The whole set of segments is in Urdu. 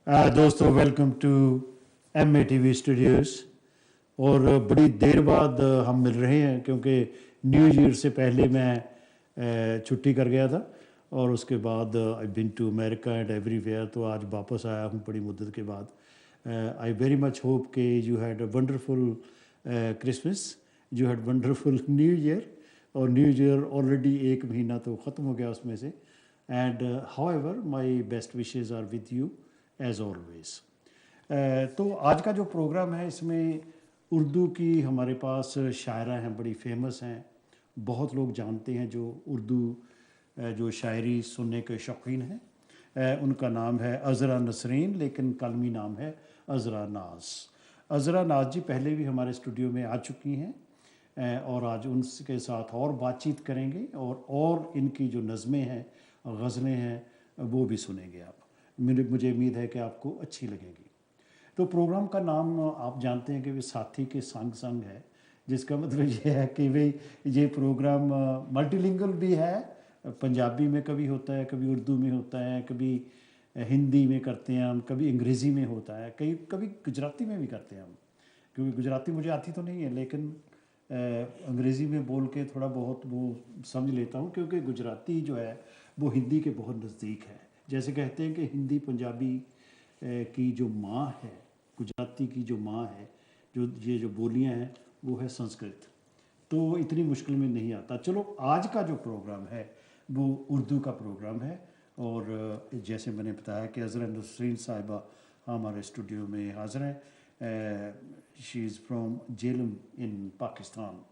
دوستو welcome to M A T V studios. اور بڑی دیر بعد ہم مل رہے ہیں کیونکہ نیو ایئر سے پہلے میں چھٹی کر گیا تھا اور اس کے بعد I been to America and everywhere. تو آج واپس آیا ہوں بڑی مدت کے بعد. آئی ویری مچ ہوپ کہ you had a wonderful Christmas, you had wonderful new year. اور نیو ایئر آلریڈی ایک مہینہ تو ختم ہو گیا اس میں سے. And however my best wishes are with you as always. تو آج کا جو پروگرام ہے اس میں اردو کی ہمارے پاس شاعرہ ہیں, بڑی فیمس ہیں, بہت لوگ جانتے ہیں جو اردو جو شاعری سننے کے شوقین ہیں. ان کا نام ہے عذرا نسرین, لیکن کلمی نام ہے عذرا ناز. عذرا ناز جی پہلے بھی ہمارے اسٹوڈیو میں آ چکی ہیں اور آج ان کے ساتھ اور بات چیت کریں گے اور ان کی جو نظمیں ہیں, غزلیں ہیں, وہ بھی سنیں گے آپ. مجھے امید ہے کہ آپ کو اچھی لگے گی. تو پروگرام کا نام آپ جانتے ہیں کہ وہ ساتھی کے سنگ سنگ ہے, جس کا مطلب یہ ہے کہ بھئی یہ پروگرام ملٹی لنگل بھی ہے. پنجابی میں کبھی ہوتا ہے, کبھی اردو میں ہوتا ہے, کبھی ہندی میں کرتے ہیں ہم, کبھی انگریزی میں ہوتا ہے, کبھی گجراتی میں بھی کرتے ہیں ہم. کیونکہ گجراتی مجھے آتی تو نہیں ہے, لیکن انگریزی میں بول کے تھوڑا بہت وہ سمجھ لیتا ہوں, کیونکہ گجراتی جو ہے وہ ہندی کے بہت نزدیک ہے. جیسے کہتے ہیں کہ ہندی پنجابی کی جو ماں ہے, گجراتی کی جو ماں ہے, یہ جو بولیاں ہیں وہ ہے سنسکرت. تو اتنی مشکل میں نہیں آتا. چلو آج کا جو پروگرام ہے وہ اردو کا پروگرام ہے. اور جیسے میں نے بتایا کہ عذرا نسرین صاحبہ ہمارے اسٹوڈیو میں حاضر ہیں. شی از فرام جیلم ان پاکستان.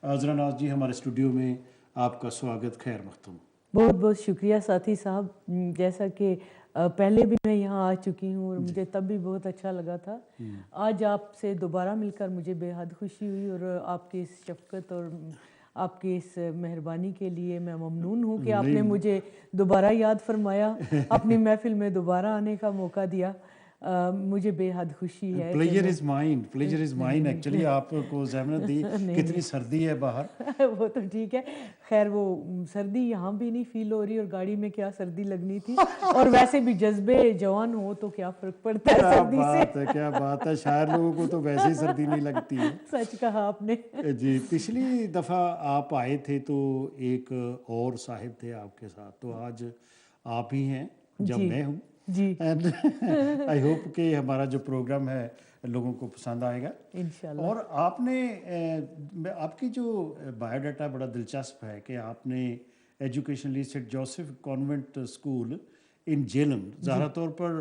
عذرا ناز جی ہمارے اسٹوڈیو میں آپ کا سواگت, خیر مقدم. بہت بہت شکریہ ساتھی صاحب. جیسا کہ پہلے بھی میں یہاں آ چکی ہوں اور مجھے تب بھی بہت اچھا لگا تھا. آج آپ سے دوبارہ مل کر مجھے بے حد خوشی ہوئی اور آپ کی اس شفقت اور آپ کی اس مہربانی کے لیے میں ممنون ہوں کہ آپ نے مجھے دوبارہ یاد فرمایا, اپنی محفل میں دوبارہ آنے کا موقع دیا. مجھے بے حد خوشی ہے. Pleasure is mine, pleasure is mine. Actually آپ کو زحمت دی, کتنی سردی ہے باہر. وہ تو ٹھیک ہے, خیر وہ سردی یہاں بھی نہیں فیل ہو رہی, اور گاڑی میں کیا سردی لگنی تھی. اور ویسے بھی جذبے جوان ہو تو کیا فرق پڑتا ہے سردی سے. کیا بات ہے, شاعر لوگوں کو تو ویسے ہی سردی نہیں لگتی ہے. سچ کہا آپ نے. جی پچھلی دفعہ آپ آئے تھے تو ایک اور صاحب تھے آپ کے ساتھ, تو آج آپ ہی ہیں جب میں ہوں. جی اینڈ آئی ہوپ کہ ہمارا جو پروگرام ہے لوگوں کو پسند آئے گا انشاءاللہ. اور آپ نے آپ کی جو بایو ڈاٹا بڑا دلچسپ ہے کہ آپ نے ایجوکیشن لی saint Joseph convent school in Jhelum. ظاہر طور پر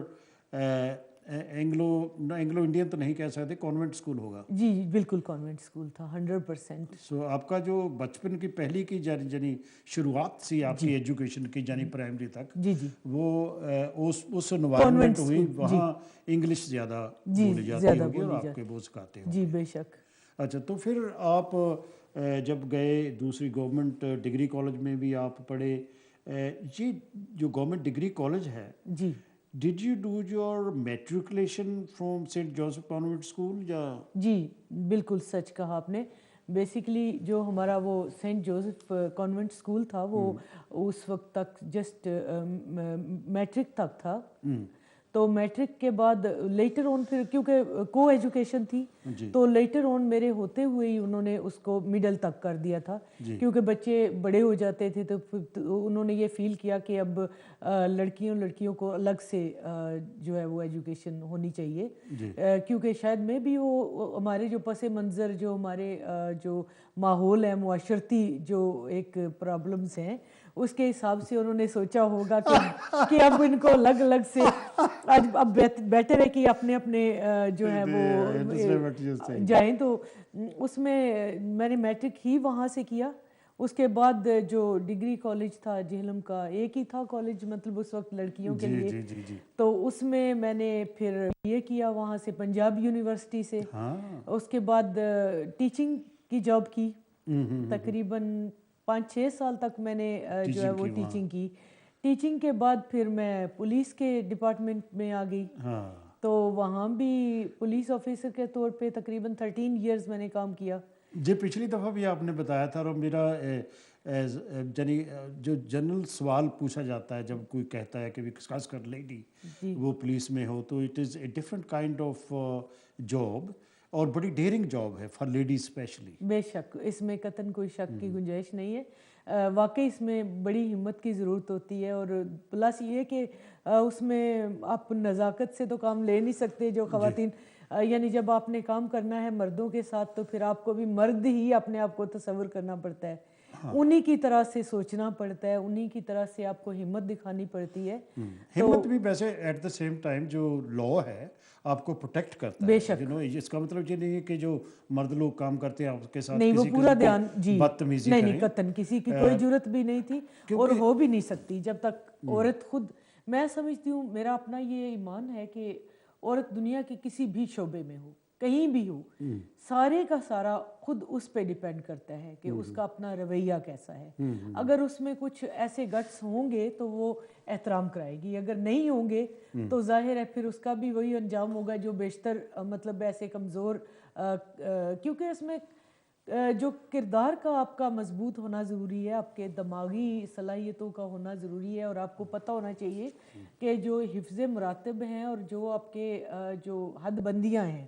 اینگلو انڈین تو نہیں کہہ سکتے, کانوینٹ اسکول ہوگا. جی بالکل کانوینٹ اسکول تھا 100%. سو آپ کا جو بچپن کی پہلی کی یعنی شروعات سی آپ کی ایجوکیشن کی یعنی پرائمری تک, جی جی وہ اس انوائرمنٹ ہوئی, وہاں انگلش زیادہ بولی جاتی ہوگی اور آپ کے وہ سکھاتے ہوں. جی بے شک. اچھا, تو پھر آپ جب گئے دوسری گورنمنٹ ڈگری کالج میں بھی آپ پڑھے. یہ جو گورنمنٹ ڈگری کالج ہے, جی did you do your matriculation from Saint Joseph convent school یا؟ جی بالکل سچ کہا آپ نے. بیسیکلی جو ہمارا وہ سینٹ جوسف کانوینٹ اسکول تھا وہ اس وقت تک جسٹ میٹرک تک تھا. تو میٹرک کے بعد لیٹر آن پھر کیونکہ کو ایجوکیشن تھی تو لیٹر آن میرے ہوتے ہوئے ہی انہوں نے اس کو مڈل تک کر دیا تھا, کیونکہ بچے بڑے ہو جاتے تھے. تو انہوں نے یہ فیل کیا کہ اب لڑکیوں کو الگ سے جو ہے وہ ایجوکیشن ہونی چاہیے, کیونکہ شاید میں بھی وہ ہمارے جو پس منظر جو ہمارے جو ماحول ہے معاشرتی جو ایک پرابلمس ہیں اس کے حساب سے انہوں نے سوچا ہوگا کہ اب ان کو الگ الگ سے اب بیٹر ہے کہ اپنے اپنے جو ہے وہ جائیں. تو اس میں نے میٹرک ہی وہاں سے کیا. اس کے بعد جو ڈگری کالج تھا جہلم کا, ایک ہی تھا کالج مطلب اس وقت لڑکیوں کے لیے, تو اس میں نے پھر یہ کیا وہاں سے پنجاب یونیورسٹی سے. اس کے بعد ٹیچنگ کی جاب کی, تقریباً 5-6 سال تک میں نے جو ہے وہ ٹیچنگ کی. ٹیچنگ کے بعد پھر میں پولیس کے ڈپارٹمنٹ میں آ گئی. تو وہاں بھی پولیس آفیسر کے طور پہ تقریباً 13 ایئرز میں نے کام کیا. جی پچھلی دفعہ بھی آپ نے بتایا تھا, اور میرا ایز یعنی جو جنرل سوال پوچھا جاتا ہے جب کوئی کہتا ہے کہ خاص کر لیڈی وہ پولیس میں ہو، تو it is a different kind of job اور بڑی ڈیئرنگ جاب ہے فار لیڈی اسپیشلی. بے شک اس میں قطعاً کوئی شک کی گنجائش نہیں ہے. واقعی اس میں بڑی ہمت کی ضرورت ہوتی ہے، اور پلس یہ کہ اس میں آپ نزاکت سے تو کام لے نہیں سکتے جو خواتین، یعنی جب آپ نے کام کرنا ہے مردوں کے ساتھ تو پھر آپ کو بھی مرد ہی اپنے آپ کو تصور کرنا پڑتا ہے، انہی کی طرح سے سوچنا پڑتا ہے، انہی کی طرح سے آپ کو ہمت دکھانی پڑتی ہے. ہمت بھی ویسے ایٹ دا سیم ٹائم جو لا ہے آپ کو پروٹیکٹ کرتا ہے. بے شک اس کا مطلب یہ نہیں ہے کہ جو مرد لوگ کام کرتے ہیں آپ کے ساتھ نہیں، وہ کسی پورا قسم دھیان کی بدتمیزی نہیں کریں. نہیں قطعاً کسی کی کوئی ضرورت بھی نہیں تھی اور ہو بھی نہیں سکتی جب تک عورت خود، میں سمجھتی ہوں میرا اپنا یہ ایمان ہے کہ عورت دنیا کے کسی بھی شعبے میں ہو، کہیں بھی ہو، سارے کا سارا خود اس پہ ڈیپینڈ کرتا ہے کہ اس کا اپنا رویہ کیسا ہے. اگر اس میں کچھ ایسے گٹس ہوں گے تو وہ احترام کرائے گی، اگر نہیں ہوں گے تو ظاہر ہے پھر اس کا بھی وہی انجام ہوگا جو بیشتر مطلب ایسے کمزور، کیونکہ اس میں جو کردار کا آپ کا مضبوط ہونا ضروری ہے، آپ کے دماغی صلاحیتوں کا ہونا ضروری ہے، اور آپ کو پتہ ہونا چاہیے کہ جو حفظ مراتب ہیں اور جو آپ کے جو حد بندیاں ہیں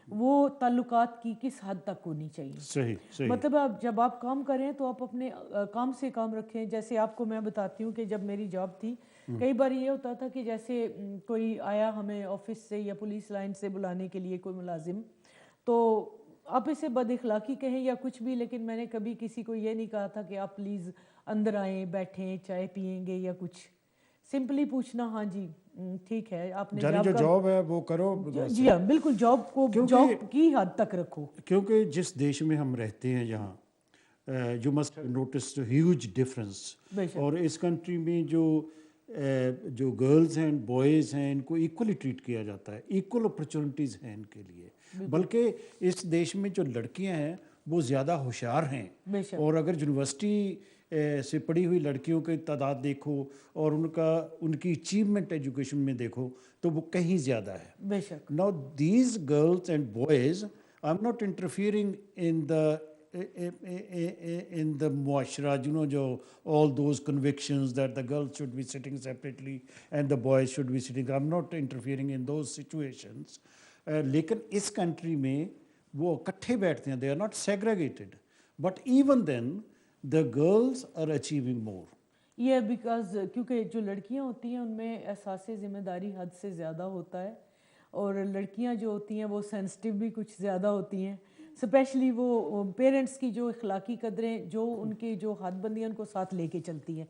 وہ تعلقات کی کس حد تک ہونی چاہیے. صحیح. مطلب آپ جب آپ کام کریں تو آپ اپنے کام سے کام رکھیں. جیسے آپ کو میں بتاتی ہوں کہ جب میری جاب تھی کئی بار یہ ہوتا تھا کہ جیسے کوئی آیا ہمیں آفس سے یا پولیس لائن سے بلانے کے لیے کوئی ملازم، تو آپ اسے بد اخلاقی کہیں یا کچھ بھی، لیکن میں نے کبھی کسی کو یہ نہیں کہا تھا کہ آپ پلیز اندر آئیں، بیٹھیں، چائے پئیں گے یا کچھ. سمپلی پوچھنا ہاں جی ٹھیک ہے آپ نے جو جاب ہے وہ کرو. جی ہاں بالکل، جاب کو جاب کی حد تک رکھو. کیونکہ جس دیش میں ہم رہتے ہیں یہاں you must have noticed huge difference, اور اس کنٹری میں جو گرلز ہیں بوائز ہیں ان کو ایکولی ٹریٹ کیا جاتا ہے، ایکول اپرچونیٹیز ہیں ان کے لیے. بلکہ اس دیش میں جو لڑکیاں ہیں وہ زیادہ ہوشیار ہیں، اور اگر یونیورسٹی سے پڑھی ہوئی لڑکیوں کی تعداد دیکھو اور ان کی اچیومنٹ ایجوکیشن میں دیکھو تو وہ کہیں زیادہ ہے. بے شک. Now these girls and boys, I'm not interfering in the muashra, all those convictions that the girls should be sitting separately and the boys should be sitting. I'm not interfering in those situations. لیکن اس کنٹری میں وہ اکٹھے بیٹھتے ہیں. They are not segregated. But even then, the girls are achieving more. یہ بیکاز کیونکہ جو لڑکیاں ہوتی ہیں ان میں احساس ذمہ داری حد سے زیادہ ہوتا ہے، اور لڑکیاں جو ہوتی ہیں وہ سینسٹیو بھی کچھ زیادہ ہوتی ہیں، اسپیشلی وہ پیرنٹس کی جو اخلاقی قدریں، جو ان کی جو حد بندیاں ان کو ساتھ لے کے چلتی ہیں.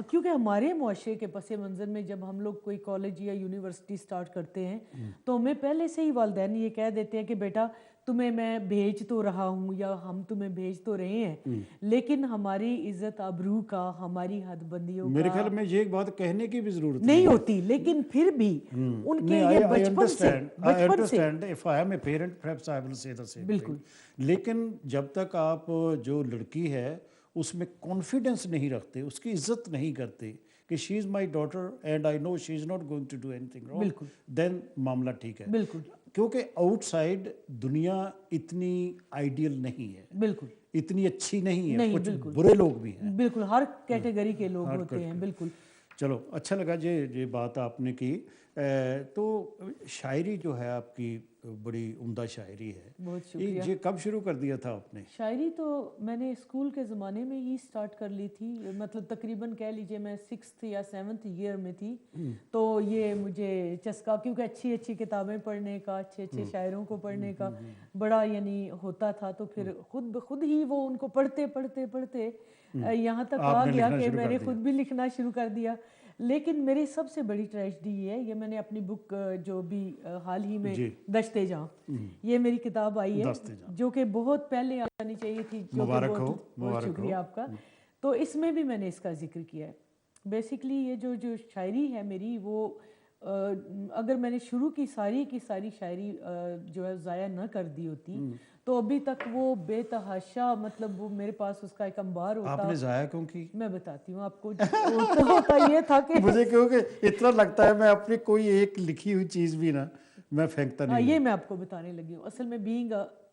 کیونکہ ہمارے معاشرے کے پس منظر میں جب ہم لوگ کوئی کالج یا یونیورسٹی سٹارٹ کرتے ہیں تو ہمیں پہلے سے ہی والدین یہ کہہ دیتے ہیں کہ بیٹا تمہیں میں بھیج تو رہا ہوں یا ہم تمہیں بھیج تو رہے ہیں، لیکن ہماری عزت آبرو کا، ہماری حد بندیوں کا میرے خیال میں یہ ایک بات کہنے کی بھی ضرورت نہیں ہوتی، لیکن پھر بھی ان کے یہ بچپن سے if I am a parent perhaps I will say the same بالکل. لیکن جب تک آپ جو لڑکی ہے اس میں کانفیڈنس نہیں رکھتے، اس کی عزت نہیں کرتے کہ she is my daughter and I know she is not going to do anything wrong, دین معاملہ ٹھیک ہے. بالکل. کیونکہ آؤٹ سائڈ دنیا اتنی آئیڈیل نہیں ہے، بالکل اتنی اچھی نہیں ہے، کچھ برے لوگ بھی ہیں، بالکل ہر کیٹیگری کے لوگ ہوتے ہیں. بالکل. چلو اچھا لگا یہ بات آپ نے کی. تو شاعری جو ہے آپ کی بڑی عمدہ شاعری ہے. بہت شکریہ. یہ کب شروع کر دیا تھا آپ نے؟ شاعری تو میں نے اسکول کے زمانے میں ہی سٹارٹ کر لی تھی، مطلب تقریباً کہہ لیجئے میں 6th یا 7th ایئر میں تھی تو یہ مجھے چسکا، کیونکہ اچھی اچھی کتابیں پڑھنے کا، اچھے اچھے شاعروں کو پڑھنے کا بڑا یعنی ہوتا تھا، تو پھر خود ہی وہ ان کو پڑھتے پڑھتے پڑھتے یہاں تک آ گیا کہ میں نے خود بھی لکھنا شروع کر دیا. لیکن میری سب سے بڑی ٹریجڈی یہ ہے، یہ میں نے اپنی بک جو بھی حال ہی میں دشت جاں، یہ میری کتاب آئی ہے جو کہ بہت پہلے آنی چاہیے تھی، جو کہ بہت شکریہ آپ کا. تو اس میں بھی میں نے اس کا ذکر کیا ہے. بیسیکلی یہ جو شاعری ہے میری، وہ اگر میں نے شروع کی ساری شاعری جو ہے ضائع نہ کر دی ہوتی تو ابھی تک وہ بے تحاشا، مطلب وہ میرے پاس اس کا ایک انبار ہوتا. آپ نے ضائع کیوں کی؟ میں بتاتی ہوں آپ کو. ہوتا یہ تھا کہ مجھے کیونکہ اتنا لگتا ہے میں اپنی کوئی ایک لکھی ہوئی چیز بھی نا میں پھینکتا نہیں. یہ میں آپ کو بتانے لگی ہوں. اصل میں being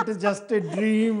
it is just a dream.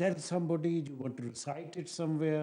tell somebody, you want to recite it somewhere,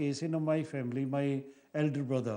case, in my family, my elder brother,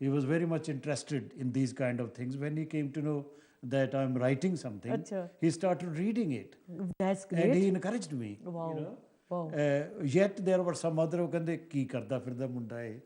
he was very much interested in these kind of things. When he came to know that I'm writing something, he started reading it. That's great. And he encouraged me. Wow. You know? yet there were some other who ਕਹਿੰਦੇ ਕੀ ਕਰਦਾ ਫਿਰਦਾ ਮੁੰਡਾ ਹੈ।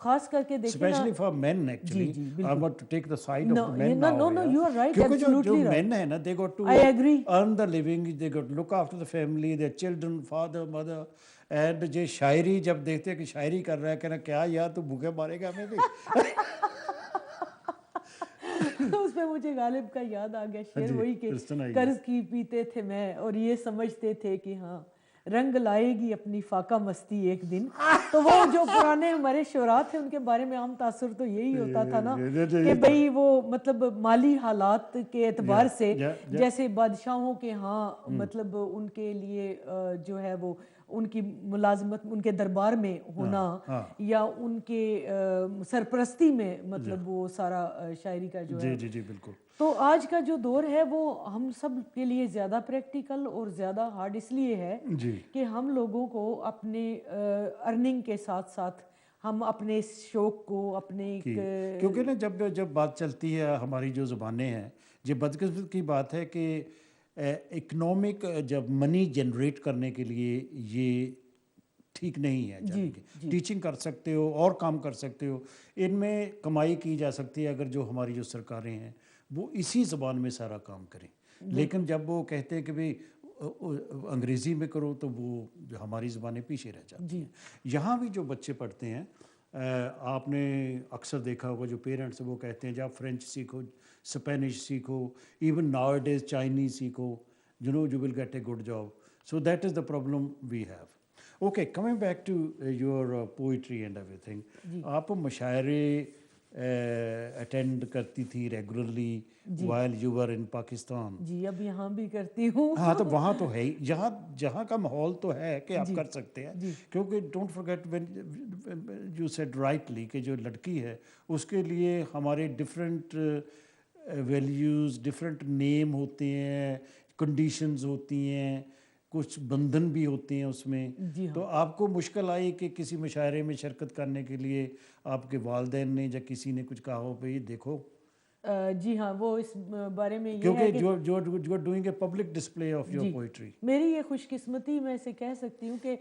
خاص کر کے دیکھیں especially for men actually. G I want to take the side of No, the men no, now. no, no, yeah. you are right, کیونکہ جو absolutely right. men ہیں نا, they got to I agree. earn the living, they got to look after the family, their children, father, mother. And جو شاعری جب دیکھتے ہیں کہ شاعری کر رہا ہے, کہنا کیا یار تو بھوکے مارے گا ہمیں بھی. اس پہ مجھے غالب کا یاد آ گیا شعر, وہی کہ قرض کی پیتے تھے میں اور یہ سمجھتے تھے کہ ہاں رنگ لائے گی اپنی فاقہ مستی ایک دن. تو وہ جو پرانے ہمارے شعراء تھے ان کے بارے میں عام تاثر تو یہی ہوتا تھا نا کہ بھئی وہ مطلب مالی حالات کے اعتبار سے جیسے بادشاہوں کے ہاں مطلب ان کے لیے جو ہے وہ ان کی ملازمت ان کے دربار میں ہونا یا ان کے سرپرستی میں مطلب وہ سارا شاعری کا جو ہے. جی بالکل. تو آج کا جو دور ہے وہ ہم سب کے لیے زیادہ پریکٹیکل اور زیادہ ہارڈ اس لیے ہے کہ ہم لوگوں کو اپنے ارننگ کے ساتھ ساتھ ہم اپنے شوق کو اپنے کیونکہ نا جب بات چلتی ہے ہماری جو زبانیں ہیں, یہ بدقسمت کی بات ہے کہ اکنامک جب منی جنریٹ کرنے کے لیے یہ ٹھیک نہیں ہے. ٹیچنگ کر سکتے ہو اور کام کر سکتے ہو, ان میں کمائی کی جا سکتی ہے اگر جو ہماری جو سرکاریں ہیں وہ اسی زبان میں سارا کام کریں. لیکن جب وہ کہتے ہیں کہ بھئی انگریزی میں کرو تو وہ جو ہماری زبانیں پیچھے رہ جاتی ہیں. یہاں بھی جو بچے پڑھتے ہیں, آپ نے اکثر دیکھا ہوگا جو پیرنٹس وہ کہتے ہیں جب فرینچ سیکھو, اسپینش سیکھو, ایون ناؤ اڈیز چائنیز سیکھو, you will get a good job. So that is the problem we have. Okay, coming back to your poetry and everything. آپ مشاعرے اٹینڈ کرتی تھی regularly while you were in Pakistan. جی اب یہاں بھی کرتی ہوں. ہاں تو وہاں تو ہے ہی, جہاں کا ماحول تو ہے کہ آپ کر سکتے ہیں. کیونکہ don't forget when you said rightly کہ جو لڑکی ہے اس کے لیے ہمارے ڈفرینٹ ویلیوز, ڈفرینٹ نیم ہوتے ہیں, کنڈیشنز ہوتی ہیں, کچھ بندھن بھی ہوتے ہیں اس میں. تو آپ کو مشکل آئی کہ کسی مشاعرے میں شرکت کرنے کے لیے آپ کے والدین نے یا کسی نے کچھ کہا ہو بھئی دیکھو؟ جی ہاں, وہ اس بارے میں یہ ہے کیونکہ جو are doing a public display of your poetry. میری یہ خوش قسمتی میں سے کہہ سکتی ہوں کہ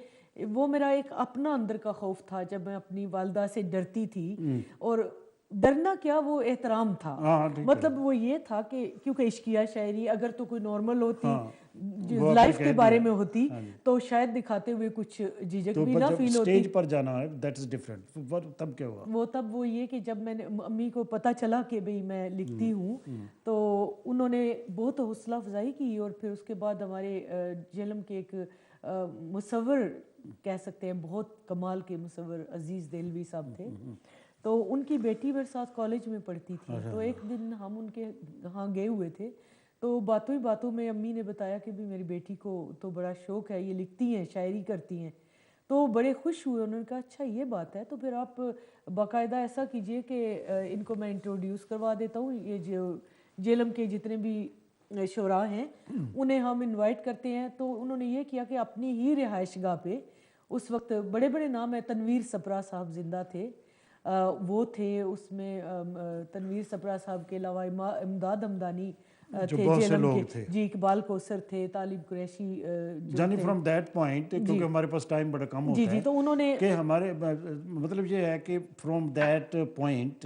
وہ میرا ایک اپنا اندر کا خوف تھا جب میں اپنی والدہ سے ڈرتی تھی. اور ڈرنا کیا, وہ احترام تھا. مطلب وہ یہ تھا کہ کیونکہ عشقیہ شاعری اگر تو کوئی نارمل ہوتی لائف کے بارے میں ہوتی تو شاید دکھاتے ہوئے کچھ جھجک بھی نہ فیل ہوتی. اسٹیج پر جانا ہے دیٹ از ڈفرینٹ. تب کیا ہوا؟ وہ تب وہ یہ کہ جب میں نے امی کو پتہ چلا کہ بھئی میں لکھتی ہوں تو انہوں نے بہت حوصلہ افزائی کی. اور پھر اس کے بعد ہمارے جہلم کے ایک مصور کہہ سکتے ہیں, بہت کمال کے مصور عزیز دہلوی صاحب تھے, تو ان کی بیٹی میرے ساتھ کالج میں پڑھتی تھی. تو ایک دن ہم ان کے ہاں گئے ہوئے تھے, تو باتوں ہی باتوں میں امی نے بتایا کہ بھی میری بیٹی کو تو بڑا شوق ہے, یہ لکھتی ہیں, شاعری کرتی ہیں. تو بڑے خوش ہوئے, انہوں نے کہا اچھا یہ بات ہے تو پھر آپ باقاعدہ ایسا کیجئے کہ ان کو میں انٹروڈیوس کروا دیتا ہوں, یہ جو جہلم کے جتنے بھی شعراء ہیں انہیں ہم انوائٹ کرتے ہیں. تو انہوں نے یہ کیا کہ اپنی ہی رہائش گاہ پہ, اس وقت بڑے بڑے نام ہیں, تنویر سپرا صاحب زندہ تھے, وہ تھے اس میں, تنویر سپرا صاحب کے علاوہ امداد ہمدانی تھے جہلم کے, جی اقبال کوثر تھے, طالب قریشی. جانی فرام دیٹ پوائنٹ, کیونکہ ہمارے پاس ٹائم بڑا کم ہوتا ہے, تو انہوں نے کہ ہمارے مطلب یہ ہے کہ فرام دیٹ پوائنٹ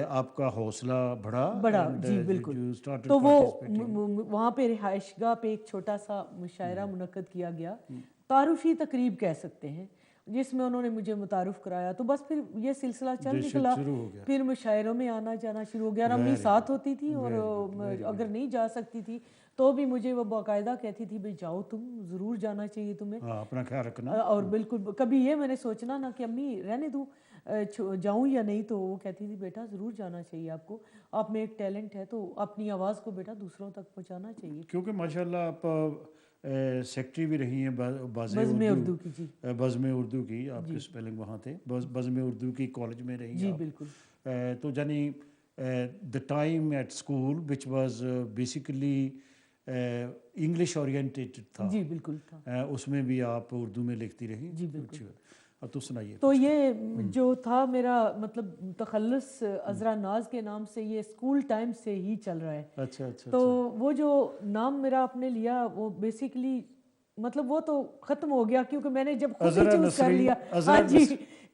آپ کا حوصلہ بڑھا. جی بالکل. تو وہ وہاں پہ رہائش گاہ پہ ایک چھوٹا سا مشاعرہ منعقد کیا گیا, تعارفی تقریب کہہ سکتے ہیں, جس میں انہوں نے مجھے متعارف کرایا. تو بس پھر یہ سلسلہ چل نکلا, پھر مشاعروں میں آنا جانا شروع ہو گیا. امی ساتھ ہوتی تھی اور اگر نہیں جا سکتی تھی تو بھی مجھے وہ باقاعدہ کہتی تھی بھئی جاؤ, تم ضرور جانا چاہیے تمہیں, اپنا خیال رکھنا. اور بالکل کبھی یہ میں نے سوچنا نا کہ امی رہنے دوں جاؤں یا نہیں, تو وہ کہتی تھی بیٹا ضرور جانا چاہیے آپ کو, آپ میں ایک ٹیلنٹ ہے تو اپنی آواز کو بیٹا دوسروں تک پہنچانا چاہیے. کیونکہ ماشاءاللہ آپ سیکٹری بھی رہی ہیں بزم اردو کی. جی بزم اردو کی, آپ کے سپیلنگ وہاں تھے, بزم اردو کی کالج میں رہی ہیں. جی بالکل. تو یعنی the time at school which was basically English oriented تھا. جی بالکل تھا. اس میں بھی آپ اردو میں لکھتی رہی. جی بالکل. تو سنائیے. تو یہ جو تھا میرا مطلب تخلص عذرا ناز کے نام سے, یہ اسکول ٹائم سے ہی چل رہا ہے. اچھا. تو وہ جو نام میرا آپ نے لیا وہ بیسیکلی مطلب وہ تو ختم ہو گیا, کیونکہ میں نے جب خود ہی چوز کر لیا. ہاں جی,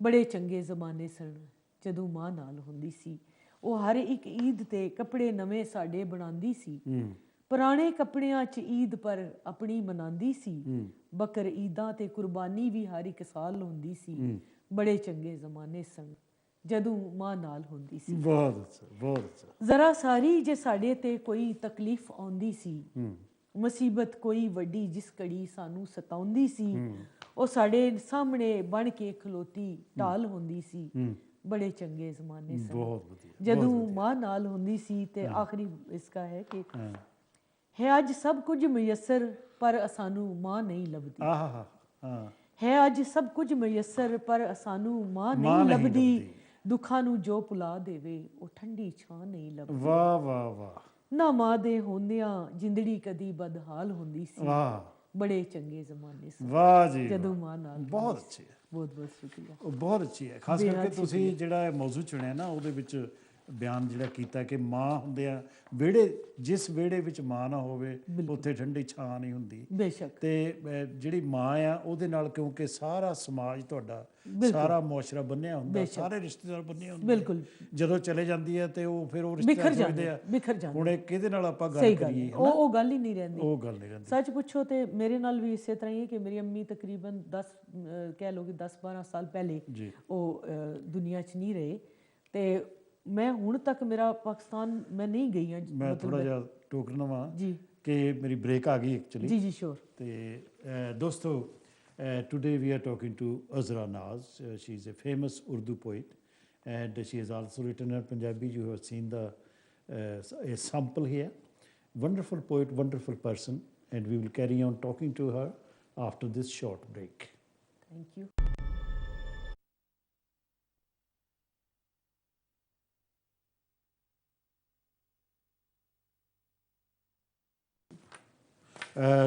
ਬੜੇ ਚੰਗੇ ਜ਼ਮਾਨੇ ਸਨ ਜਦੋਂ ਮਾਂ ਨਾਲ ਹੁੰਦੀ ਸੀ। ਉਹ ਹਰ ਇੱਕ ਈਦ ਤੇ ਕੱਪੜੇ ਨਵੇਂ ਸਾਡੇ ਬਣਾਉਂਦੀ ਸੀ। ਪੁਰਾਣੇ ਕੱਪੜਿਆਂ 'ਚ ਈਦ ਪਰ ਆਪਣੀ ਮਨਾਉਂਦੀ ਸੀ। ਬਕਰ ਈਦਾਂ ਤੇ ਕੁਰਬਾਨੀ ਵੀ ਹਰ ਇੱਕ ਸਾਲ ਹੁੰਦੀ ਸੀ। ਬੜੇ ਚੰਗੇ ਜ਼ਮਾਨੇ ਸਨ ਜਦੋਂ ਮਾਂ ਨਾਲ ਹੁੰਦੀ ਸੀ। ਬਹੁਤ ਅੱਛਾ, ਬਹੁਤ ਅੱਛਾ। ਜ਼ਰਾ ਸਾਰੀ ਜੇ ਸਾਡੇ ਤੇ ਕੋਈ ਤਕਲੀਫ ਆਉਂਦੀ ਸੀ, ਮੁਸੀਬਤ ਕੋਈ ਵੱਡੀ ਜਿਸ ਘੜੀ ਸਾਨੂੰ ਸਤਾਉਂਦੀ ਸੀ, ਉਹ ਸਾਡੇ ਸਾਹਮਣੇ ਬਣ ਕੇ ਖਲੋਤੀ ਢਾਲ ਹੁੰਦੀ ਸੀ। ਬੜੇ ਚੰਗੇ ਜ਼ਮਾਨੇ ਸਨ ਬਹੁਤ ਵਧੀਆ। ਜਦੋਂ ਮਾਂ ਨਾਲ ਹੁੰਦੀ ਸੀ। ਤੇ ਆਖਰੀ ਇਸਕਾ ਹੈ ਕਿ ਹੈ ਅੱਜ ਸਭ ਕੁਝ ਮੁਯੱਸਰ ਪਰ ਸਾਨੂੰ ਮਾਂ ਨਹੀਂ ਲੱਭਦੀ। ਆਹਾ ਹਾਂ। ਹੈ ਅੱਜ ਸਭ ਕੁਝ ਮੁਯੱਸਰ ਪਰ ਸਾਨੂੰ ਮਾਂ ਨਹੀਂ ਲੱਭਦੀ। ਦੁੱਖਾਂ ਨੂੰ ਜੋ ਭੁਲਾ ਦੇਵੇ ਉਹ ਠੰਡੀ ਛਾਂ ਨਹੀਂ ਲੱਭਦੀ। ਵਾਹ ਵਾਹ ਵਾਹ। ਨਾ ਮਾਂ ਦੇ ਹੁੰਦਿਆਂ ਜ਼ਿੰਦੜੀ ਕਦੀ ਬਦਹਾਲ ਹੁੰਦੀ ਸੀ। ਵਾਹ, ਬੜੇ ਚੰਗੇ ਜ਼ਮਾਨੇ ਸਨ ਵਾਹ ਜੀ, ਜਦੋਂ ਮਾਂ ਨਾਲ। ਬਹੁਤ ਅੱਛੀ ਹੈ, ਬਹੁਤ ਬਹੁਤ ਸ਼ੁਕਰੀਆ। ਉਹ ਬਹੁਤ ਅੱਛੀ ਹੈ। ਖਾਸ ਕਰਕੇ ਤੁਸੀਂ ਜਿਹੜਾ ਮੌਜੂ ਚੁਣਿਆ ਨਾ, ਉਹਦੇ ਵਿੱਚ ਬਿਆਨ ਜਿਹੜਾ ਕੀਤਾ ਕਿ ਮਾਂ ਹੁੰਦਿਆਂ ਵਿਹੜੇ, ਜਿਸ ਵਿਹੜੇ ਵਿੱਚ ਮਾਂ ਨਾ ਹੋਵੇ ਉੱਥੇ ਠੰਡੀ ਛਾਂ ਨਹੀਂ ਹੁੰਦੀ। ਬੇਸ਼ੱਕ। ਤੇ ਜਿਹੜੀ ਮਾਂ ਆ ਉਹਦੇ ਨਾਲ, ਕਿਉਂਕਿ ਸਾਰਾ ਸਮਾਜ ਤੁਹਾਡਾ, ਸਾਰਾ ਮੁਆਸ਼ਰਾ ਬੰਨਿਆ ਹੁੰਦਾ, ਸਾਰੇ ਰਿਸ਼ਤੇਦਾਰ ਬੰਨੇ ਹੁੰਦੇ। ਬਿਲਕੁਲ। ਜਦੋਂ ਚਲੇ ਜਾਂਦੀ ਹੈ ਤੇ ਉਹ ਫਿਰ ਉਹ ਰਿਸ਼ਤੇਦਾਰ ਸੋਚਦੇ ਆ ਬਿਖਰ ਜਾਂਦੇ। ਹੁਣ ਕਿਹਦੇ ਨਾਲ ਆਪਾਂ ਗੱਲ ਕਰੀਏ, ਉਹ ਗੱਲ ਹੀ ਨਹੀਂ ਰਹਿੰਦੀ। ਉਹ ਗੱਲ ਨਹੀਂ ਰਹਿੰਦੀ। ਸੱਚ ਪੁੱਛੋ ਤੇ ਮੇਰੇ ਨਾਲ ਵੀ ਇਸੇ ਤਰ੍ਹਾਂ ਹੀ ਹੈ ਕਿ ਮੇਰੀ ਅੰਮੀ ਤਕਰੀਬਨ 10 ਕਹਿ ਲਓ ਕਿ 10-12 ਸਾਲ ਪਹਿਲੇ ਉਹ ਦੁਨੀਆ 'ਚ ਨਹੀਂ ਰਹੇ। ਤੇ ਮੈਂ ਹੁਣ ਤੱਕ ਮੇਰਾ ਪਾਕਿਸਤਾਨ ਮੈਂ ਨਹੀਂ ਗਈ ਹਾਂ। ਮੈਂ ਥੋੜਾ ਜਿਹਾ ਟੋਕਣਾ ਵਾ ਜੀ ਕਿ ਮੇਰੀ ਬ੍ਰੇਕ ਆ ਗਈ ਐਕਚੁਅਲੀ। ਜੀ ਜੀ ਸ਼ੋਰ। ਤੇ ਦੋਸਤੋ, today we are talking to Azra Naz. She is a famous Urdu poet and she has also written in Punjabi. You have seen the a sample here. Wonderful poet, wonderful person, and we will carry on talking to her after this short break. Thank you.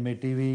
MATV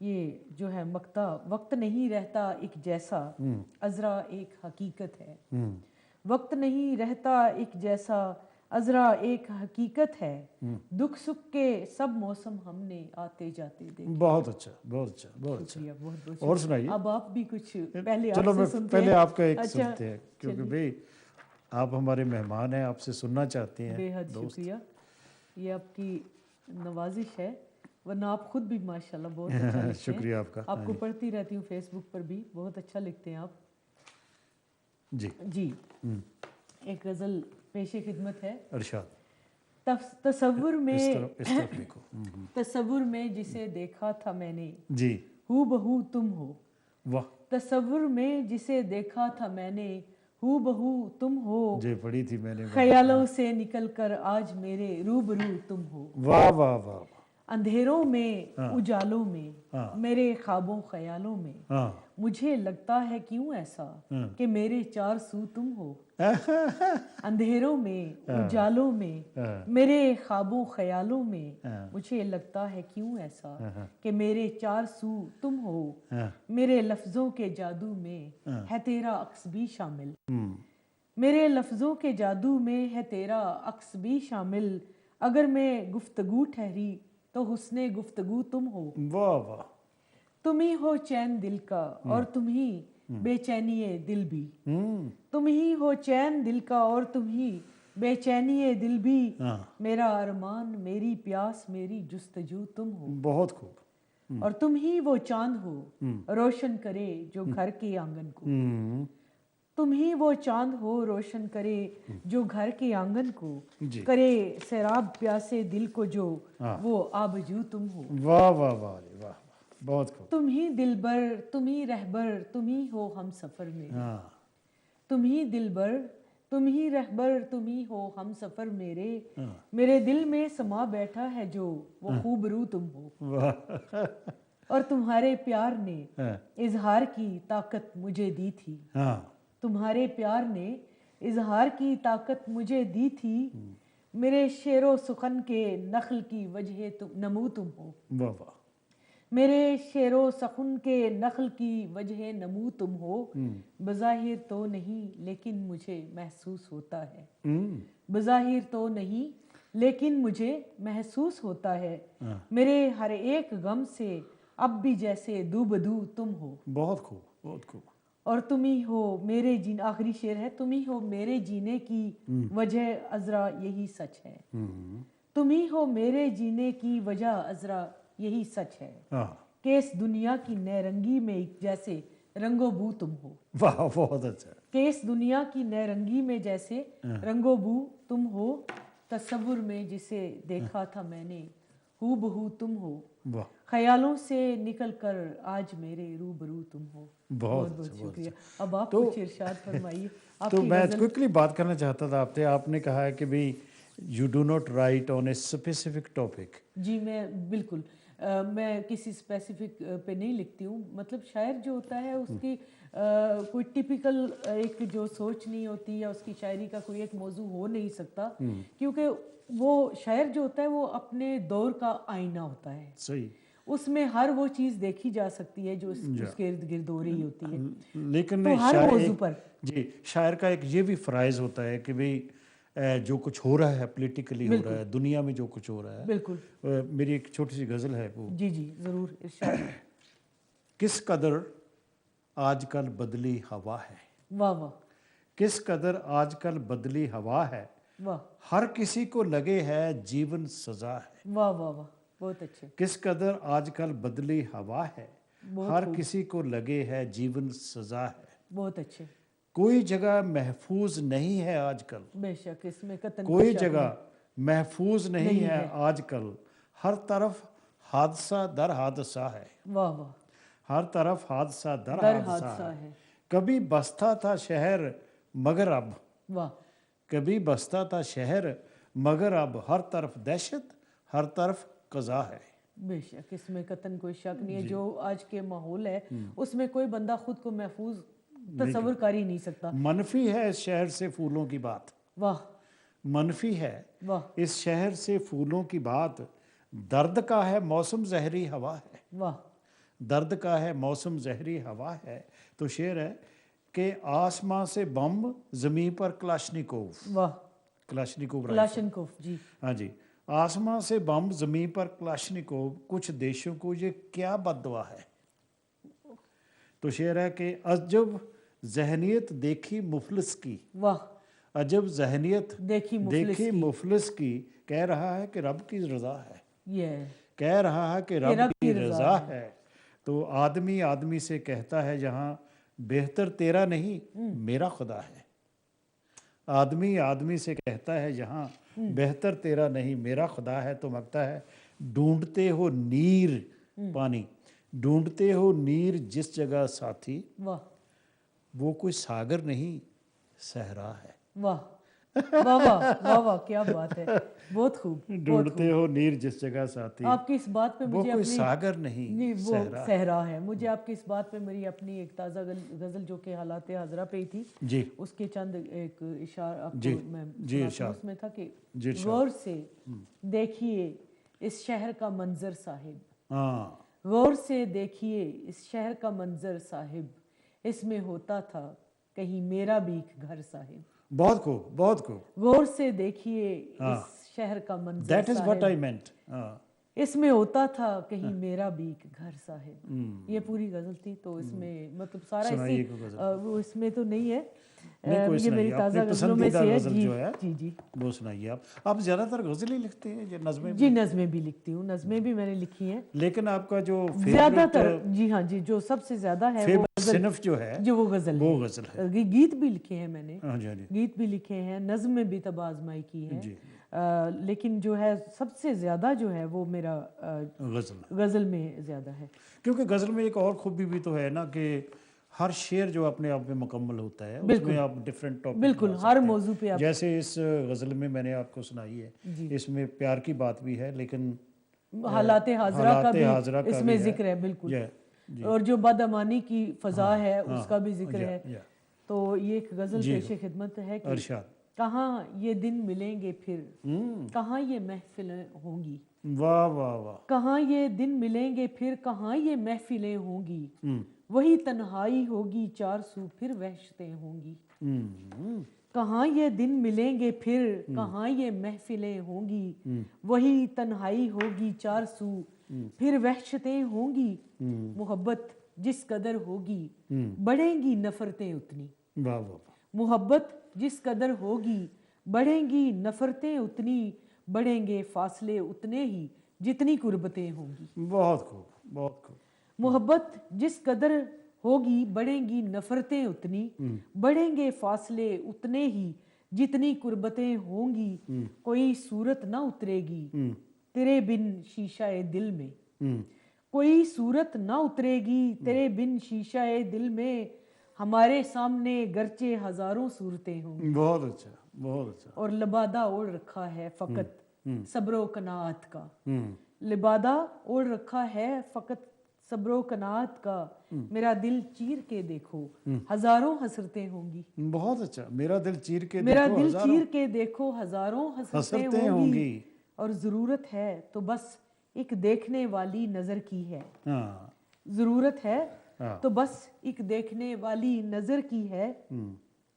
یہ جو ہے مقطع، وقت نہیں رہتا ایک جیسا، عذرا ایک حقیقت ہے. وقت نہیں رہتا ایک جیسا، عذرا ایک حقیقت ہے. دکھ سکھ کے سب موسم ہم نے آتے جاتے دیکھے. بہت اچھا، بہت اچھا، بہت اچھا. شکریہ، بہت بہت اور شکریہ. سنائیے. اب آپ بھی کچھ پہلے چلو آپ میں سے سنتے پہلے ہیں. آپ کا ایک اچھا سنتے ہیں کیونکہ چلیے. بھائی آپ ہمارے مہمان ہیں، آپ سے سننا چاہتے ہیں. بے حد شکریہ، یہ آپ کی نوازش ہے، ورنہ آپ خود بھی ماشاءاللہ بہت اچھا لکھتے ہیں. شکریہ آپ کا. آپ کو پڑھتی رہتی ہوں فیس بک پر بھی، بہت اچھا لکھتے ہیں آپ. جی جی ایک غزل پیش خدمت ہے. ارشاد. تصور میں، اس طرف دیکھو. تصور میں جسے دیکھا تھا میں نے، جی ہو بہو تم ہو. واہ. تصور میں جسے دیکھا تھا میں نے، ہو بہو تم ہو. جی پڑھی تھی میں نے. خیالوں سے نکل کر آج میرے روبرو تم ہو. واہ واہ واہ. اندھیروں میں، اجالوں میں، میرے خوابوں خیالوں میں، ہاں مجھے لگتا ہے کیوں ایسا کہ میرے چار سو تم ہو. اندھیروں میں، اجالوں میں، میرے خوابوں خیالوں میں، مجھے لگتا ہے کیوں ایسا کہ میرے چار سو تم ہو. میرے لفظوں کے جادو میں ہے تیرا عکس بھی شامل. میرے لفظوں کے جادو میں ہے تیرا عکس بھی شامل. اگر میں گفتگو ٹھہری تو حسن گفتگو تم ہو. واہ واہ. تم ہی ہو چین دل کا اور تم ہی بے چینی دل بھی. تم ہی ہو چین دل کا اور تم ہی بے چینی دل بھی. میرا ارمان، میری پیاس، میری جستجو تم ہو. بہت خوب. اور تم ہی وہ چاند ہو روشن کرے جو گھر کے آنگن کو. تم ہی وہ چاند ہو روشن کرے جو گھر کے آنگن کو. کرے سیراب پیاسے دل کو جو وہ آبجو تم ہو. واہ واہ واہ واہ. بہت خوب. تم ہی دلبر، تم ہی رہبر، تم ہی ہو ہم سفر میرے. تم ہی دلبر، تم ہی رہبر، تم ہی ہو ہم سفر میرے. میرے دل میں سما بیٹھا ہے جو وہ خوبرو تم ہو. اور تمہارے پیار نے اظہار کی طاقت مجھے دی تھی. تمہارے پیار نے اظہار کی طاقت مجھے دی تھی. میرے شعر و سخن کے نخل کی وجہ نمو تم ہو. واہ واہ. میرے شعر و سخن کے نخل کی وجہ نمو تم ہو. بظاہر تو نہیں لیکن مجھے محسوس ہوتا ہے. بظاہر تو نہیں لیکن مجھے محسوس ہوتا ہے. میرے ہر ایک غم سے اب بھی جیسے دو بدو تم ہو. بہت خوب، بہت خوب. اور تم ہی ہو میرے جینے، آخری شعر ہے، تم ہی ہو میرے جینے کی وجہ عذرا یہی سچ ہے. تم ہی ہو میرے جینے کی وجہ عذرا یہی سچ ہے کہ اس دنیا کی نئے رنگی میں جیسے رنگ و بو تم ہو. واہ بہت اچھا. کہ اس دنیا کی نئے رنگی میں جیسے رنگ و بو تم ہو. تصور میں جسے دیکھا تھا میں نے، ہو بہو تم ہو. خیالوں سے نکل کر آج میرے روبرو تم ہو. بہت بہت شکریہ. اب آپ کچھ ارشاد فرمائیے. تو میں کوئکلی بات کرنا چاہتا تھا آپ سے. آپ نے کہا ہے کہ بھئی you do not write on a specific topic. جی میں بالکل، میں کسی اسپیسیفک پہ نہیں لکھتی ہوں. مطلب شاعر جو ہوتا ہے اس کی کوئی ٹیپیکل ایک جو سوچ نہیں ہوتی، یا اس کی شاعری کا کوئی ایک موضوع ہو نہیں سکتا، کیونکہ وہ شاعر جو ہوتا ہے وہ اپنے دور کا آئینہ ہوتا ہے. صحیح. اس میں ہر وہ چیز دیکھی جا سکتی ہے جو اس کے ارد گرد ہو رہی ہوتی ہے. لیکن تو ہر موضوع پر جی شاعر کا ایک یہ بھی فرائض ہوتا ہے کہ بھئی جو کچھ ہو رہا ہے پولیٹیکلی ہو رہا ہے دنیا میں، جو کچھ ہو رہا ہے. بالکل. میری ایک چھوٹی سی غزل ہے وہ. جی جی ضرور ارشاد. کس قدر آج کل بدلی ہوا ہے. واہ واہ. کس قدر آج کل بدلی ہوا ہے. واہ. ہر کسی کو لگے ہے جیون سزا ہے. واہ واہ واہ. بہت اچھے. کس قدر آج کل بدلی ہوا ہے. ہر کسی کو لگے ہے جیون سزا ہے. بہت اچھے. کوئی جگہ محفوظ نہیں ہے آج کل. بے شک اس میں قطعاً کوئی جگہ محفوظ نہیں ہے آج کل. ہر طرف حادثہ در حادثہ ہے. واہ واہ. ہر طرف حادثہ در حادثہ ہے. کبھی بستا تھا شہر مگر اب. واہ. کبھی بستا تھا شہر مگر اب ہر طرف دہشت، ہر طرف قضا ہے. بے شک اس میں قطعاً کوئی شک نہیں ہے. جو آج کے ماحول ہے اس میں کوئی بندہ خود کو محفوظ تصور کر ہی نہیں سکتا. منفی ہے اس شہر سے پھولوں کی بات. واہ. منفی ہے واہ. اس شہر سے پھولوں کی بات. درد کا ہے موسم زہری ہوا ہے. واہ. درد کا ہے موسم زہری ہوا ہے. تو شعر ہے کہ آسمان سے بم زمین پر کلاشنیکوف. واہ. کلاشنیکوف کلاشنکوف جی. ہاں جی. آسمان سے بم زمین پر کلاشنیکوف کچھ دیشوں کو یہ کیا بد دعا ہے. تو شعر ہے کہ عجب ذہنیت دیکھی مفلس کی. واہ. عجب ذہنیت دیکھی دیکھی مفلس کی کہہ رہا ہے کہ رب کی رضا ہے. یہ کہہ رہا ہے کہ رب کی رضا ہے. تو آدمی آدمی سے کہتا ہے جہاں بہتر تیرا نہیں میرا خدا ہے. آدمی آدمی سے کہتا ہے جہاں بہتر تیرا نہیں میرا خدا ہے. تو مگتا ہے ڈھونڈتے ہو نیر پانی ڈھونڈتے ہو نیر جس جگہ ساتھی واہ وہ کوئی ساگر نہیں صحرا ہے. واہ واہ واہ واہ واہ کیا بات ہے. بہت خوب. ڈھونڈتے ہو نیر جس جگہ ساتھی آپ کی اس بات پہ وہ مجھے کوئی اپنی ساگر نہیں وہ صحرا ہے. مجھے آپ کی اس بات پہ میری اپنی ایک تازہ غزل جو کہ حالات حاضرہ پہ ہی تھی جی اس کے چند ایک اشارہ آپ جی کو میں جی سناتی ہوں. اس میں تھا کہ جی ارشاد. غور سے دیکھیے اس شہر کا منظر صاحب. ہاں غور سے دیکھیے اس شہر کا منظر صاحب اس میں ہوتا تھا کہیں میرا بھی ایک گھر صاحب. بہت خوب بہت خوب. غور سے دیکھیے اس شہر کا منظر دیٹ از واٹ آئی صاحب مینٹ. اس میں ہوتا تھا کہیں میرا بھی ایک گھر صاحب. یہ پوری غزل تھی. تو اس میں مطلب سارا سنائیے کوئی غزل. وہ اس میں تو نہیں ہے. نہیں کوئی یہ میری سنائیے تازہ اپنی غزلوں میں پسندیدہ سے ہے. غزل جی جو ہے جی جی وہ سنائیے. آپ زیادہ تر غزلیں لکھتے ہیں یا نظمیں بھی؟ جی نظمیں بھی لکھتی ہوں. نظمیں بھی میں نے لکھی ہیں لیکن آپ کا جو زیادہ تر. جی ہاں جی جو سب سے زیادہ ہے وہ غزل صنف جو ہے جو وہ غزل وہ ہے. غزل ہے. گیت بھی لکھے ہیں میں نے. ہاں جی ہاں جی گیت بھی لکھے ہیں. نظم میں بھی طب آزمائی کی ہے. جی لیکن جو ہے سب سے زیادہ جو ہے وہ میرا غزل میں زیادہ ہے. کیونکہ غزل میں ایک اور خوبی بھی تو ہے نا کہ ہر شعر جو اپنے آپ میں مکمل ہوتا ہے اس میں آپ ڈفرینٹ ٹاپک بالکل ہر موضوع پہ آپ جیسے اس غزل میں نے آپ کو سنائی ہے اس میں پیار کی بات بھی ہے لیکن حالات حاضرہ کا بھی اس میں ذکر ہے. بالکل. اور جو بدامانی کی فضا ہے اس کا بھی ذکر ہے. تو یہ ایک غزل پیش خدمت ہے کہ کہاں یہ دن ملیں گے پھر کہاں یہ محفلیں ہوں گی. واہ واہ واہ. کہاں یہ دن ملیں گے پھر کہاں یہ محفلیں ہوں گی. وہی تنہائی ہوگی چار سو پھر وحشتیں ہوں گی. کہاں یہ دن ملیں گے پھر کہاں یہ محفلیں ہوں گی. وہی تنہائی ہوگی چار سو پھر وحشتیں ہوں گی. محبت جس قدر ہوگی بڑھیں گی نفرتیں اتنی. واہ واہ. محبت جس قدر ہوگی بڑھیں گی نفرتیں اتنی. بڑھیں گے فاصلے اتنے ہی جتنی قربتیں ہوں گی. بہت خوب بہت خوب. محبت جس قدر ہوگی بڑھیں گی نفرتیں اتنی. بڑھیں گے فاصلے اتنے ہی جتنی قربتیں ہوں گی. کوئی صورت نہ اترے گی تیرے بن شیشہ دل میں. کوئی صورت نہ اترے گی تیرے بن شیشہ دل میں. ہمارے سامنے گرچہ ہزاروں صورتیں ہوں گی. بہت اچھا بہت اچھا. اور لبادہ اوڑھ رکھا ہے فقط صبر و قناعت کا. لبادہ اوڑھ رکھا ہے فقط صبر و قناعت کا. میرا دل چیر کے دیکھو ہزاروں حسرتیں ہوں گی. بہت اچھا. میرا دل چیر کے میرا دل چیر کے دیکھو ہزاروں حسرتیں ہوں گی. اور ضرورت ہے تو بس ایک دیکھنے والی نظر کی ہے. ضرورت ہے تو بس ایک دیکھنے والی نظر کی ہے.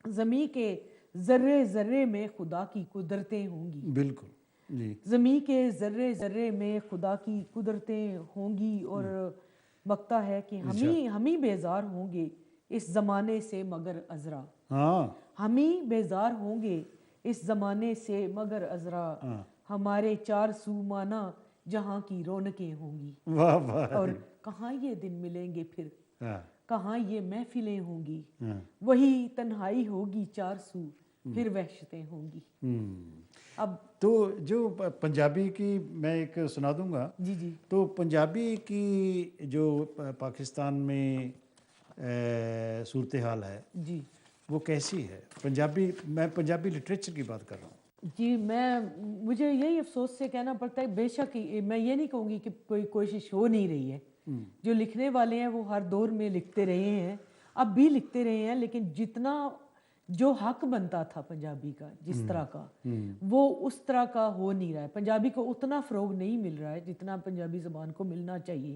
زمیں کے ذرے ذرے میں خدا کی قدرتیں ہوں گی. بالکل جی. زمیں کے ذرے ذرے میں خدا کی قدرتیں ہوں گی. اور بکتا ہے کہ ہمیں بیزار ہوں گے اس زمانے سے مگر عذرا. ہمیں بیزار ہوں گے اس زمانے سے مگر عذرا. ہمارے چار سو مانا جہاں کی رونقیں ہوں گی. اور کہاں یہ دن ملیں گے پھر کہاں یہ محفلیں ہوں گی. وہی تنہائی ہوگی چار سو پھر وحشتیں ہوں گی. اب تو جو پنجابی کی میں ایک سنا دوں گا. جی جی. تو پنجابی کی جو پاکستان میں صورتحال ہے جی وہ کیسی ہے. میں پنجابی لٹریچر کی بات کر رہا ہوں. جی مجھے یہی افسوس سے کہنا پڑتا ہے. بے شک میں یہ نہیں کہوں گی کہ کوئی کوشش ہو نہیں رہی ہے. جو لکھنے والے ہیں وہ ہر دور میں لکھتے رہے ہیں اب بھی لکھتے رہے ہیں. لیکن جتنا جو حق بنتا تھا پنجابی کا جس طرح کا وہ اس طرح کا ہو نہیں رہا ہے. پنجابی کو اتنا فروغ نہیں مل رہا ہے جتنا پنجابی زبان کو ملنا چاہیے.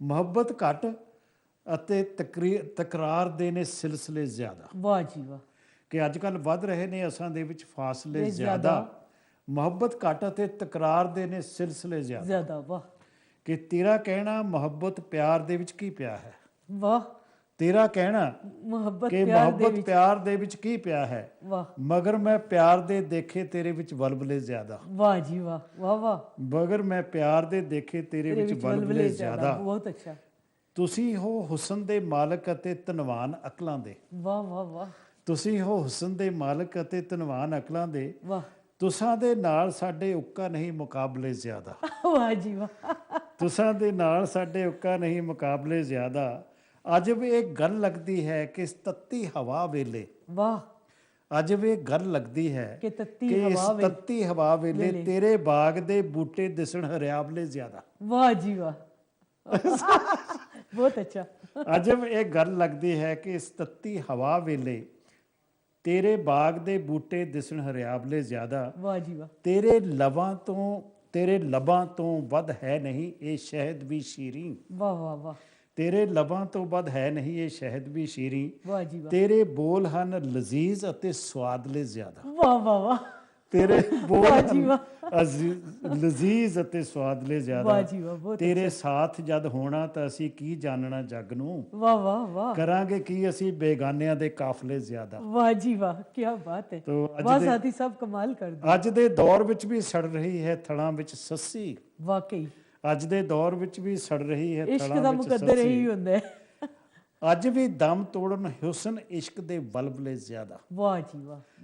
ਮੁਹੱਬਤ ਘੱਟ ਅਤੇ ਤਕਰਾਰ ਦੇ ਨੇ ਸਿਲਸਿਲੇ ਜ਼ਿਆਦਾ। ਵਾਹ ਜੀ ਵਾਹ। ਕਿ ਅੱਜ ਕੱਲ ਵੱਧ ਰਹੇ ਨੇ ਅਸਾਂ ਦੇ ਵਿੱਚ ਫਾਸਲੇ ਜ਼ਿਆਦਾ, ਮੁਹੱਬਤ ਘੱਟ ਅਤੇ ਤਕਰਾਰ ਦੇ ਨੇ ਸਿਲਸਿਲੇ ਜ਼ਿਆਦਾ। ਵਾਹ। ਕਿ ਤੇਰਾ ਕਹਿਣਾ ਮੁਹੱਬਤ ਪਿਆਰ ਦੇ ਵਿੱਚ ਕੀ ਪਿਆ ਹੈ। ਵਾਹ। ਤੇਰਾ ਕਹਿਣਾ ਮੁਹੱਬਤ ਪਿਆਰ ਦੇ ਵਿੱਚ ਕੀ ਪਿਆ ਹੈ। ਵਾਹ। ਮਗਰ ਮੈਂ ਪਿਆਰ ਦੇ ਦੇਖੇ ਤੇਰੇ ਵਿੱਚ ਵਲਵਲੇ ਜ਼ਿਆਦਾ। ਵਾਹ ਜੀ ਵਾਹ। ਵਾਹ ਵਾਹ। ਮਗਰ ਮੈਂ ਪਿਆਰ ਦੇ ਦੇਖੇ ਤੇਰੇ ਵਿੱਚ ਵਲਵਲੇ ਜ਼ਿਆਦਾ। ਬਹੁਤ ਅੱਛਾ। ਤੁਸੀਂ ਹੋ ਹੁਸਨ ਦੇ ਮਾਲਕ ਅਤੇ ਧਨਵਾਨ ਅਕਲਾਂ ਦੇ। ਵਾਹ ਵਾਹ ਵਾਹ। ਤੁਸੀਂ ਹੋ ਹੁਸਨ ਦੇ ਮਾਲਕ ਅਤੇ ਧਨਵਾਨ ਅਕਲਾਂ ਦੇ। ਵਾਹ। ਤੁਸਾਂ ਦੇ ਨਾਲ ਸਾਡੇ ਉੱਕਾ ਨਹੀਂ ਮੁਕਾਬਲੇ ਜ਼ਿਆਦਾ। ਵਾਹ ਜੀ ਵਾਹ। ਤੁਸਾਂ ਦੇ ਨਾਲ ਸਾਡੇ ਉੱਕਾ ਨਹੀਂ ਮੁਕਾਬਲੇ ਜ਼ਿਆਦਾ। ਅੱਜ ਵੀ ਇਹ ਗੱਲ ਲੱਗਦੀ ਹੈ ਕਿ ਇਸ ਤੱਤੀ ਹਵਾ ਵੇਲੇ। ਵਾਹ। ਅੱਜ ਵੀ ਇਹ ਗੱਲ ਲੱਗਦੀ ਹੈ ਕਿ ਇਸ ਤੱਤੀ ਹਵਾ ਵੇਲੇ ਤੇਰੇ ਬਾਗ ਦੇ ਬੂਟੇ ਦਿਸਣ ਹਰਿਆਵਲੇ ਜ਼ਿਆਦਾ। ਵਾਹ ਜੀ ਵਾਹ। ਬਹੁਤ ਅੱਛਾ। ਅੱਜ ਵੀ ਇਹ ਗੱਲ ਲੱਗਦੀ ਹੈ ਕਿ ਇਸ ਤੱਤੀ ਹਵਾ ਵੇਲੇ ਤੇਰੇ ਬਾਗ ਦੇ ਬੂਟੇ ਦਿਸਣ ਹਰਿਆਵਲੇ ਜ਼ਿਆਦਾ। ਵਾਹ ਜੀ ਵਾਹ। ਤੇਰੇ ਲਬਾਂ ਤੋਂ ਵੱਧ ਹੈ ਨਹੀਂ ਇਹ ਸ਼ਹਿਦ ਵੀ ਸ਼ੀਰੀਂ। ਵਾਹ ਵਾਹ ਵਾਹ। ਤੇਰੇ ਲਬਾਂ ਤੋਂ ਵੱਧ ਹੈ ਨਹੀਂ ਇਹ ਸ਼ਹਿਦ ਵੀ ਸ਼ੀਰੀਂ। ਵਾਹ ਜੀ ਵਾਹ। ਤੇਰੇ ਬੋਲ ਹਨ ਲਜ਼ੀਜ਼ ਅਤੇ ਸਵਾਦਲੇ ਜ਼ਿਆਦਾ। ਵਾਹ ਵਾਹ ਵਾਹ। ਤੇਰੇ ਬੋਲ ਲਜ਼ੀਜ਼ ਅਤੇ ਸਵਾਦਲੇ ਜ਼ਿਆਦਾ। ਵਾਹ ਜੀ ਵਾਹ। ਬਹੁਤ ਤੇਰੇ ਸਾਥ ਜਦ ਹੋਣਾ ਤਾਂ ਅਸੀਂ ਕੀ ਜਾਣਨਾ ਜੱਗ ਨੂੰ। ਵਾਹ ਵਾਹ ਵਾਹ। ਕਰਾਂਗੇ ਕੀ ਅਸੀਂ ਬੇਗਾਨਿਆਂ ਦੇ ਕਾਫਲੇ ਜ਼ਿਆਦਾ। ਵਾਹ ਜੀ ਵਾਹ। ਕੀ ਬਾਤ ਹੈ। ਵਾਹ ਸਾਥੀ ਸਭ ਕਮਾਲ ਕਰਦੇ। ਅੱਜ ਦੇ ਦੌਰ ਵਿੱਚ ਵੀ ਸੜ ਰਹੀ ਹੈ ਥੜਾਂ ਵਿੱਚ ਸੱਸੀ। ਵਾਕਈ ਅੱਜ ਦੇ ਦੌਰ ਵਿੱਚ ਵੀ ਸੜ ਰਹੀ ਹੈ ਇਸ਼ਕ ਦਾ ਮੁਕੱਦਰ ਇਹੀ ਹੁੰਦਾ ਹੈ। ਅੱਜ ਵੀ ਦਮ ਤੋੜਨ ਹੁਸਨ ਇਸ਼ਕ ਦੇ ਬਲਬਲੇ ਜ਼ਿਆਦਾ। ਵਾਹ ਜੀ ਵਾਹ।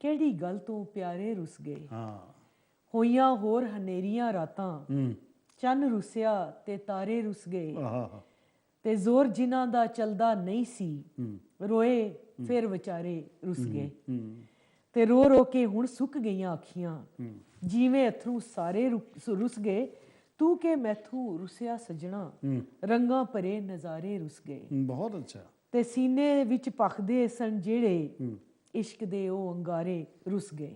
ਕਿਹੜੀ ਗੱਲ ਤੋਂ ਪਿਆਰੇ ਰੁੱਸ ਗਏ। ਹੋਈਆਂ ਹੋਰ ਹਨੇਰੀਆਂ ਰਾਤਾਂ ਚੰਨ ਰੁੱਸਿਆ ਤੇ ਤਾਰੇ ਰੁੱਸ ਗਏ। ਤੇ ਜ਼ੋਰ ਜਿਨ੍ਹਾਂ ਦਾ ਚੱਲਦਾ ਨਹੀਂ ਸੀ ਰੋਏ ਫਿਰ ਵਿਚਾਰੇ ਰੁੱਸ ਗਏ। ਤੇ ਰੋ ਰੋ ਕੇ ਹੁਣ ਸੁੱਕ ਗਈਆਂ ਅੱਖੀਆਂ ਜਿਵੇਂ ਅਥਰੂ ਸਾਰੇ ਰੁੱਸ ਗਏ। ਤੂੰ ਕਿ ਮੈਥੋਂ ਰੁੱਸਿਆ ਸਜਣਾ ਰੰਗਾਂ ਭਰੇ ਨਜ਼ਾਰੇ ਰੁੱਸ ਗਏ। ਬਹੁਤ ਅੱਛਾ। ਤੇ ਸੀਨੇ ਵਿੱਚ ਭਖਦੇ ਸਨ ਜਿਹੜੇ ਇਸ਼ਕ ਦੇ ਉਹ ਅੰਗਾਰੇ ਰੁੱਸ ਗਏ।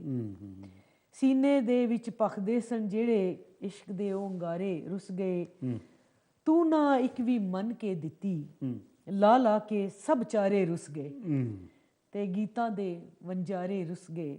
ਸੀਨੇ ਦੇ ਵਿੱਚ ਭਖਦੇ ਸਨ ਜਿਹੜੇ ਇਸ਼ਕ ਦੇ ਉਹ ਅੰਗਾਰੇ ਰੁੱਸ ਗਏ। ਤੂੰ ਨਾ ਇੱਕ ਵੀ ਮੰਨ ਕੇ ਦਿੱਤੀ ਲਾ ਲਾ ਕੇ ਸਭ ਚਾਰੇ ਰੁੱਸ ਗਏ। ਤੇ ਗੀਤਾਂ ਦੇ ਵੰਜਾਰੇ ਰੁੱਸ ਗਏ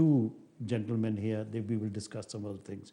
2 gentlemen here, they we will discuss some other things.